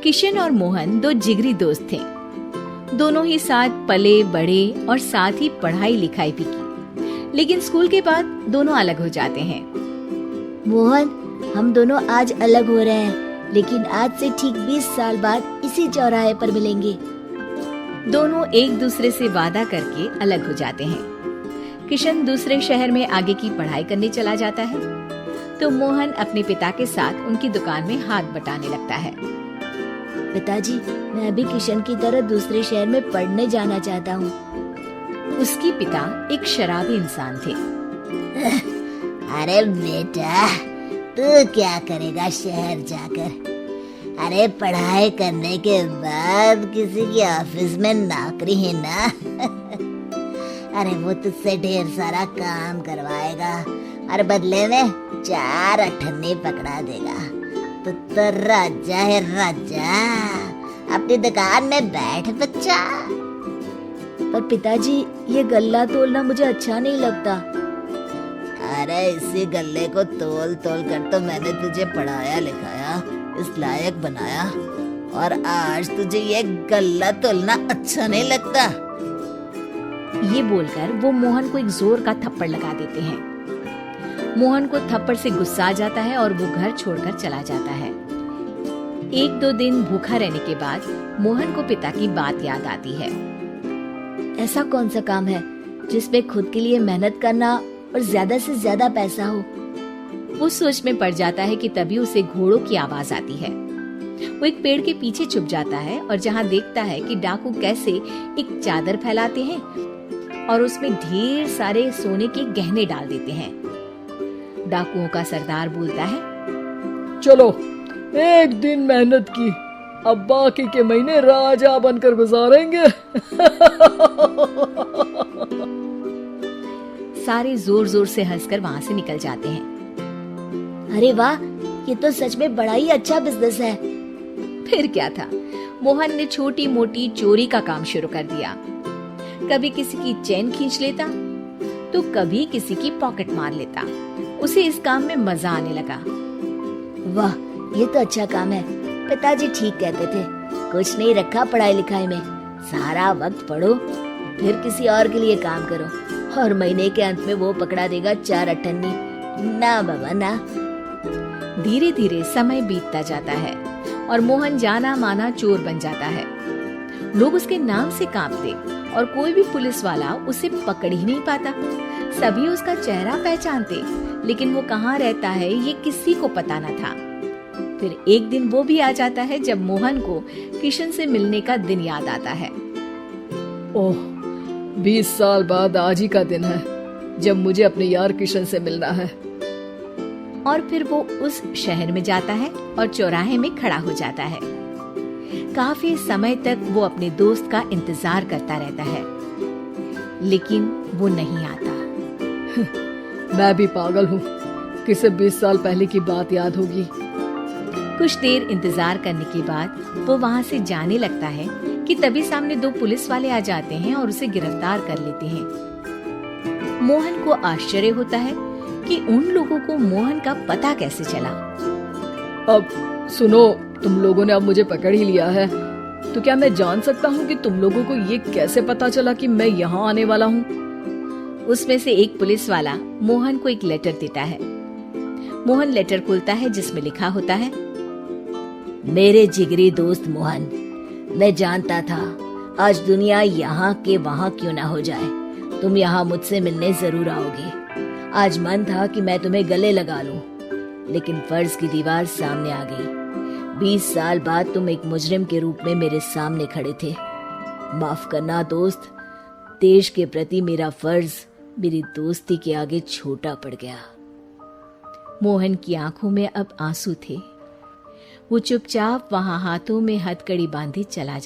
किशन और मोहन दो जिगरी दोस्त थे। दोनों ही साथ पले बड़े और साथ ही पढ़ाई लिखाई भी की, लेकिन स्कूल के बाद दोनों अलग हो जाते हैं। मोहन, हम दोनों आज अलग हो रहे हैं, लेकिन आज से ठीक 20 साल बाद इसी चौराहे पर मिलेंगे। दोनों एक दूसरे से वादा करके अलग हो जाते हैं। किशन दूसरे शहर में आगे की पढ़ाई करने चला जाता है, तो मोहन अपने पिता के साथ उनकी दुकान में हाथ बटाने लगता है। पिताजी, मैं भी किशन की तरह दूसरे शहर में पढ़ने जाना चाहता हूँ। उसके पिता एक शराबी इंसान थे। अरे बेटा, तू क्या करेगा शहर जाकर? अरे पढ़ाई करने के बाद किसी के ऑफिस में नौकरी है ना। अरे वो तुझसे ढेर सारा काम करवाएगा और बदले में 4 अठन्नी पकड़ा देगा। तो राजा है राजा, अपनी दुकान में बैठ बच्चा। पर पिताजी, ये गल्ला तोलना मुझे अच्छा नहीं लगता। अरे इसी गल्ले को तोल तोल कर तो मैंने तुझे पढ़ाया लिखाया, इस लायक बनाया, और आज तुझे ये गल्ला तोलना अच्छा नहीं लगता। ये बोलकर वो मोहन को एक जोर का थप्पड़ लगा देते हैं। मोहन को थप्पड़ से गुस्सा आ जाता है और वो घर छोड़कर चला जाता है। 1-2 दिन भूखा रहने के बाद मोहन को पिता की बात याद आती है। ऐसा कौन सा काम है जिसमें खुद के लिए मेहनत करना और ज्यादा से ज्यादा पैसा हो? वो सोच में पड़ जाता है कि तभी उसे घोड़ों की आवाज आती है। वो एक पेड़ के पीछे छुप जाता है और जहाँ देखता है कि डाकू कैसे एक चादर फैलाते हैं और उसमें ढेर सारे सोने के गहने डाल देते हैं। डाकुओं का सरदार बोलता है, चलो, एक दिन मेहनत की, अब बाकी के महीने राजा बनकर गुजारेंगे। सारे जोर जोर से हंसकर वहाँ से निकल जाते हैं। अरे वाह, ये तो सच में बड़ा ही अच्छा बिजनेस है। फिर क्या था, मोहन ने छोटी मोटी चोरी का काम शुरू कर दिया। कभी किसी की चेन खींच लेता, तो कभी किसी की पॉकेट मार लेता। उसे इस काम में मजा आने लगा। वाह, ये तो अच्छा काम है। पिताजी ठीक कहते थे, कुछ नहीं रखा पढ़ाई लिखाई में, सारा वक्त पढ़ो, फिर किसी और के लिए काम करो, और महीने के अंत में वो पकड़ा देगा 4 अठन्नी। ना बाबा ना। धीरे धीरे समय बीतता जाता है और मोहन जाना माना चोर बन जाता है। लोग उसके नाम से कांपते और कोई भी पुलिस वाला उसे पकड़ ही नहीं पाता। सभी उसका चेहरा पहचानते, लेकिन वो कहाँ रहता है ये किसी को पता न था। फिर एक दिन वो भी आ जाता है जब मोहन को किशन से मिलने का दिन याद आता है। ओह, 20 साल बाद आज ही का दिन है जब मुझे अपने यार किशन से मिलना है। और फिर वो उस शहर में जाता है और चौराहे में खड़ा हो जाता है। काफी समय तक वो अपने दोस्त का इंतजार करता रहता है, लेकिन वो नहीं आता। मैं भी पागल हूँ, किसे 20 साल पहले की बात याद होगी। कुछ देर इंतजार करने के बाद वो वहाँ से जाने लगता है कि तभी सामने 2 पुलिस वाले आ जाते हैं और उसे गिरफ्तार कर लेते हैं। मोहन को आश्चर्य होता है कि उन लोगों को मोहन का पता कैसे चला। अब सुनो, तुम लोगों ने अब मुझे पकड़ ही लिया है, तो क्या मैं जान सकता हूँ कि तुम लोगों को ये कैसे पता चला कि मैं यहाँ आने वाला हूँ? उसमें से एक पुलिस वाला मोहन को एक लेटर देता है। मोहन लेटर खोलता है जिसमें लिखा होता है, मेरे जिगरी दोस्त मोहन, मैं जानता था आज दुनिया यहाँ के वहाँ क्यों ना हो जाए, तुम यहाँ मुझसे मिलने जरूर आओगे। आज मन था कि मैं तुम्हें गले लगा लूं, लेकिन फर्ज की दीवार सामने आ गई। 20 साल बाद तुम एक मुजरिम के रूप में मेरे सामने खड़े थे। माफ करना दोस्त, देश के प्रति मेरा फर्ज मेरी दोस्ती के आगे छोटा पड़ गया। मोहन की आंखों में अब आंसू थे। वो चुपचाप वहां हाथों में हथकड़ी बांधे चला जाता।